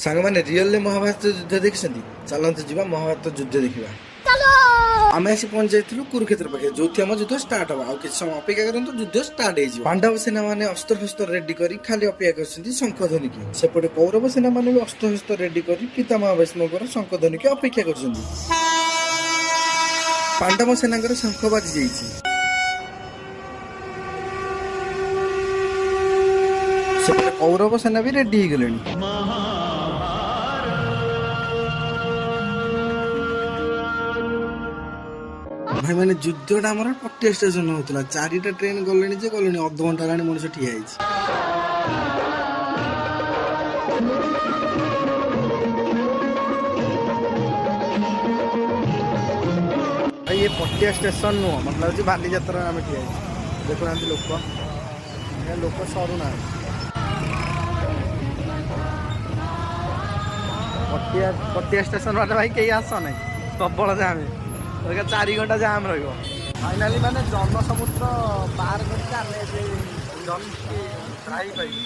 ସାଙ୍ଗମାନେ ରିଅଲରେ ମହାଭାରତ ଯୁଦ୍ଧ ଦେଖିଛନ୍ତି? ଚାଲନ୍ତୁ ଯିବା ମହାଭାରତ ଯୁଦ୍ଧ ଦେଖିବା। ଆମେ ଆସି ପହଞ୍ଚି ଯାଇଥିଲୁ କୁରୁକ୍ଷେତ୍ର ପାଖରେ, ଯୋଉଠି ଆମ ଯୁଦ୍ଧ ଷ୍ଟାର୍ଟ ହବ। ଆଉ କିଛି ସମୟ ଅପେକ୍ଷା କରନ୍ତୁ, ଯୁଦ୍ଧ ଷ୍ଟାର୍ଟ ହେଇଯିବ। ପାଣ୍ଡବ ସେନା ମାନେ ଅସ୍ତ୍ରଶସ୍ତ୍ର ରେଡି କରି ଖାଲି ଅପେକ୍ଷା କରିଛନ୍ତି ଶଙ୍ଖ ଧ୍ୱନିକି। ସେପଟେ କୌରବ ସେନା ମାନେ ବି ଅସ୍ତ୍ରଶସ୍ତ୍ର ରେଡି କରି ପିତାମହ ଭୀଷ୍ମଙ୍କର ଶଙ୍ଖ ଧ୍ୱନିକି ଅପେକ୍ଷା କରିଛନ୍ତି। ପାଣ୍ଡବ ସେନାଙ୍କର ଶଙ୍ଖ ବାଜି ଯାଇଛି। ସେପଟେ କୌରବ ସେନା ବି ରେଡି ହେଇଗଲେଣି। ଭାଇ ମାନେ ଯୁଦ୍ଧଟା ଆମର ପଟିଆ ଷ୍ଟେସନ ହଉଥିଲା। 4ଟା ଟ୍ରେନ ଗଲେଣି ଯେ ଗଲେଣି, ଅଧଘଣ୍ଟା ହେଲାଣି ମଣିଷ ଠିଆ ହେଇଛି। ଭାଇ ଏ ପଟିଆ ଷ୍ଟେସନ ନୁହଁ, ମତେ ଲାଗୁଛି ବାଲିଯାତ୍ରା ଆମେ ଠିଆ ହେଇଛି। ଦେଖୁନାହାନ୍ତି ଲୋକ ସରୁନାହାନ୍ତି। ପଟିଆ ଷ୍ଟେସନ ବାଟେ ଭାଇ କେହି ଆସ ନାହିଁ, ପ୍ରବଳ ଜାମ୍। 4 ଘଣ୍ଟା ଜାମ୍ ରହିବ। ଫାଇନାଲି ମାନେ ଜନସମୁଦ୍ର ପାର କରିକି ଆମେ ଏବେ ଟ୍ରାଇ ପାଇଲୁ।